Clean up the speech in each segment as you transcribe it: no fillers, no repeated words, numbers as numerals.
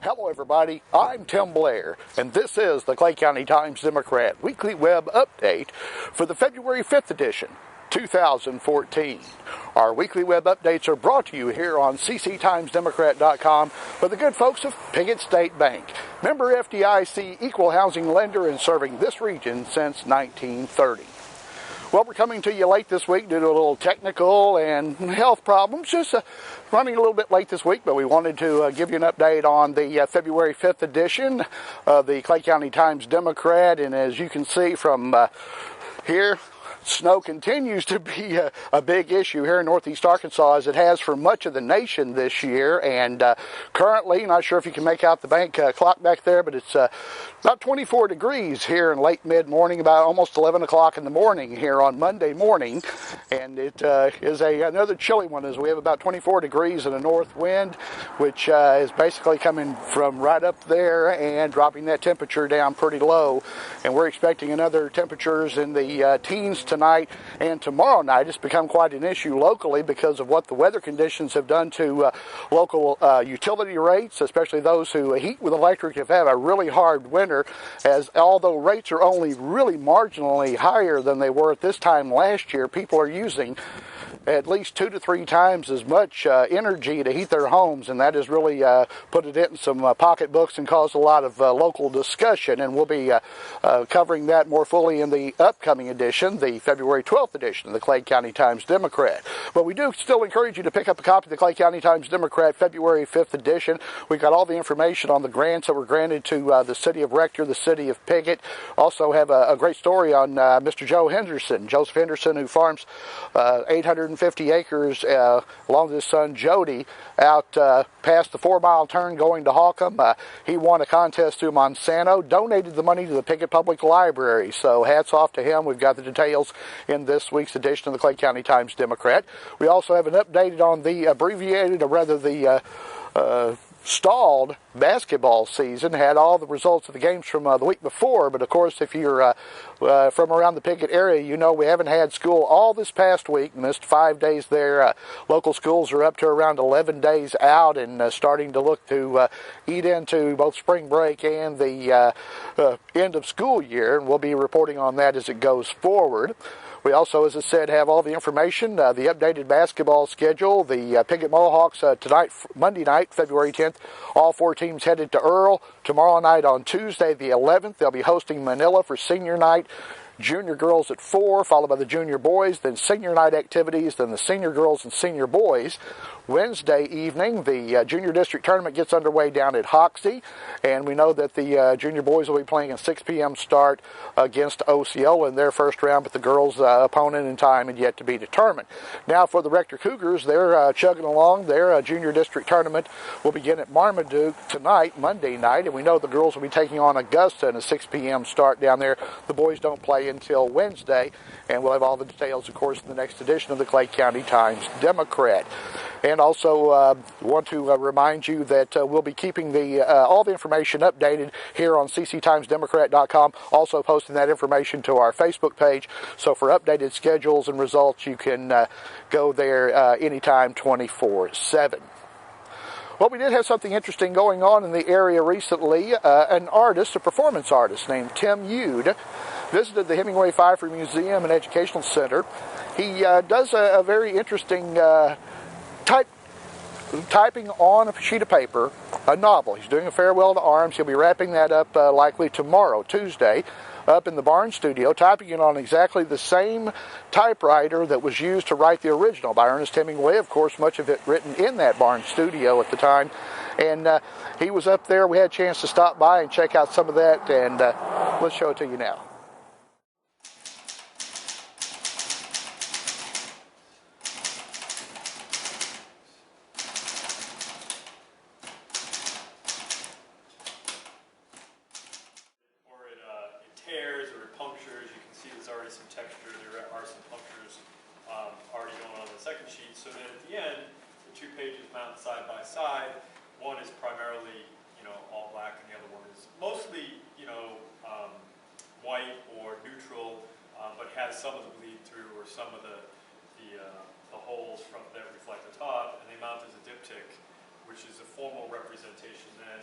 Hello everybody, I'm Tim Blair, and this is the Clay County Times-Democrat Weekly Web Update for the February 5th edition, 2014. Our weekly web updates are brought to you here on cctimesdemocrat.com by the good folks of Piggott State Bank, member FDIC equal housing lender and serving this region since 1930. Well, we're coming to you late this week due to a little technical and health problems. Just running a little bit late this week, but we wanted to give you an update on the February 5th edition of the Clay County Times-Democrat. And as you can see from here, snow continues to be a big issue here in northeast Arkansas, as it has for much of the nation this year. And currently, not sure if you can make out the bank clock back there, but it's about 24 degrees here in late mid-morning, about almost 11 o'clock in the morning here on Monday morning. And it is another chilly one, as we have about 24 degrees and a north wind, which is basically coming from right up there and dropping that temperature down pretty low. And we're expecting another temperatures in the teens tonight and tomorrow night. It's become quite an issue locally because of what the weather conditions have done to local utility rates, especially those who heat with electric have had a really hard winter, as although rates are only really marginally higher than they were at this time last year, people are using at least 2 to 3 times as much energy to heat their homes, and that has really put it in some pocketbooks and caused a lot of local discussion. And we'll be covering that more fully in the upcoming edition, the February 12th edition of the Clay County Times-Democrat. But we do still encourage you to pick up a copy of the Clay County Times-Democrat February 5th edition. We've got all the information on the grants that were granted to the city of Rector, the city of Piggott. Also have a great story on Mr. Joseph Henderson, who farms 850 acres along with his son Jody out past the 4-mile turn going to Holcomb. He won a contest through Monsanto, donated the money to the Piggott Public Library. So hats off to him. We've got the details in this week's edition of the Clay County Times-Democrat. We also have an update on the abbreviated, or rather the stalled basketball season. Had all the results of the games from the week before, but of course if you're from around the Piggott area, you know we haven't had school all this past week. Missed 5 days there. Local schools are up to around 11 days out and starting to look to eat into both spring break and the end of school year, and we'll be reporting on that as it goes forward. We also, as I said, have all the information, the updated basketball schedule. The Piggott Mohawks tonight, Monday night, February 10th, all 4 teams headed to Earl. Tomorrow night on Tuesday, the 11th, they'll be hosting Manila for senior night. Junior girls at 4, followed by the junior boys, then senior night activities, then the senior girls and senior boys. Wednesday evening, the junior district tournament gets underway down at Hoxie, and we know that the junior boys will be playing a 6 p.m. start against Osceola in their first round, but the girls' opponent and time is yet to be determined. Now for the Rector Cougars, they're chugging along. Their junior district tournament will begin at Marmaduke tonight, Monday night, and we know the girls will be taking on Augusta in a 6 p.m. start down there. The boys don't play until Wednesday, and we'll have all the details, of course, in the next edition of the Clay County Times-Democrat. And also want to remind you that we'll be keeping all the information updated here on cctimesdemocrat.com, also posting that information to our Facebook page. So for updated schedules and results, you can go there anytime 24/7. Well, we did have something interesting going on in the area recently. An artist, a performance artist named Tim Ude, visited the Hemingway-Pfeiffer Museum and Educational Center. He does a very interesting typing on a sheet of paper a novel. He's doing a farewell to arms. He'll be wrapping that up likely tomorrow, Tuesday, up in the Barn studio, typing it on exactly the same typewriter that was used to write the original by Ernest Hemingway. Of course, much of it written in that Barn studio at the time. And he was up there. We had a chance to stop by and check out some of that, and let's show it to you now. Some texture, there are some punctures already going on the second sheet, so that at the end, the 2 pages mount side by side. One is primarily, all black, and the other one is mostly, white or neutral, but has some of the bleed through or some of the holes that reflect the top, and they mount as a diptych, which is a formal representation then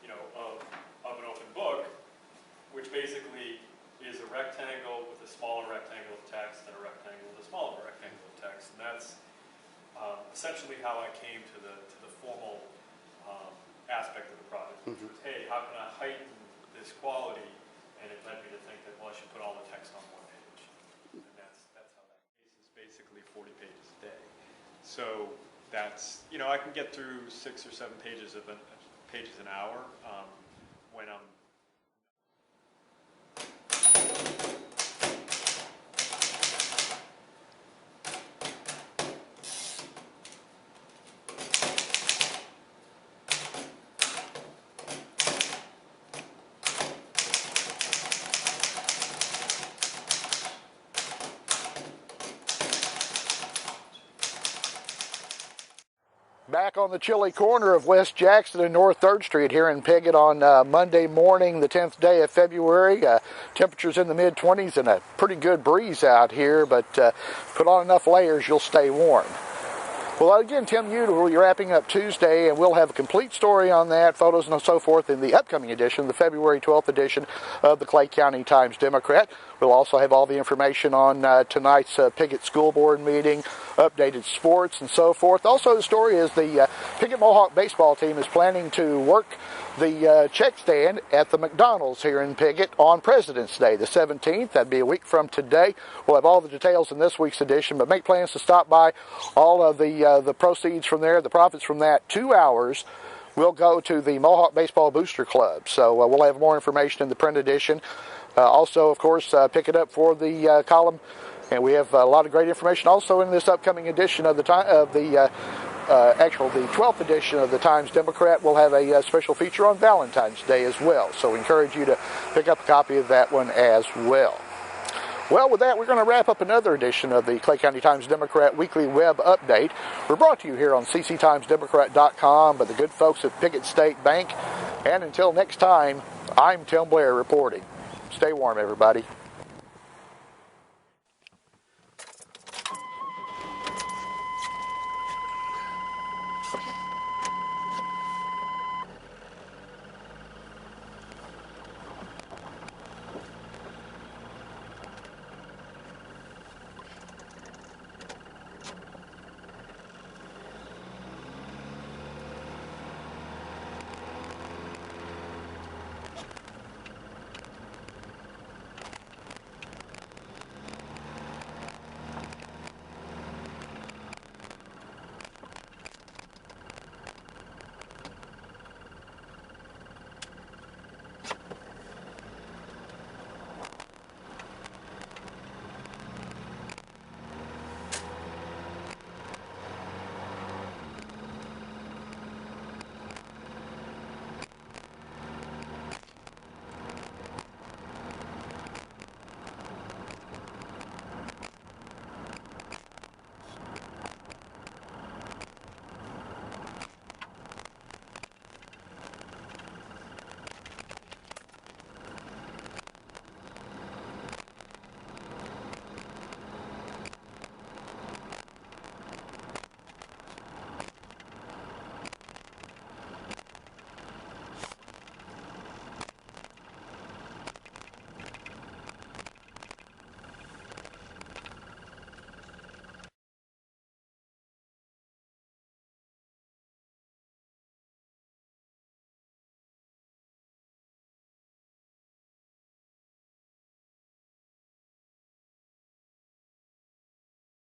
of an open book, which basically is a rectangle with a smaller rectangle of text and a rectangle with a smaller rectangle of text. And that's essentially how I came to the formal aspect of the project, which was, hey, how can I heighten this quality? And it led me to think that, well, I should put all the text on one page. And that's how that case is basically 40 pages a day. So that's, I can get through 6 or 7 pages an hour when I'm back on the chilly corner of West Jackson and North 3rd Street here in Piggott on Monday morning, the 10th day of February. Temperatures in the mid-20s and a pretty good breeze out here, but put on enough layers, you'll stay warm. Well, again, Tim Ude will be wrapping up Tuesday, and we'll have a complete story on that, photos and so forth, in the upcoming edition, the February 12th edition of the Clay County Times-Democrat. We'll also have all the information on tonight's Piggott School Board meeting, updated sports, and so forth. Also, the story is the Piggott Mohawk baseball team is planning to work the check stand at the McDonald's here in Piggott on President's Day, the 17th. That'd be a week from today. We'll have all the details in this week's edition, but make plans to stop by. All of the proceeds from there, the profits from that 2 hours, will go to the Mohawk Baseball Booster Club. So we'll have more information in the print edition. Also, of course, pick it up for the column, and we have a lot of great information also in this upcoming edition of the 12th edition of the Times-Democrat. Will have a special feature on Valentine's Day as well. So we encourage you to pick up a copy of that one as well. Well, with that, we're going to wrap up another edition of the Clay County Times-Democrat Weekly Web Update. We're brought to you here on cctimesdemocrat.com by the good folks at Piggott State Bank. And until next time, I'm Tim Blair reporting. Stay warm, everybody.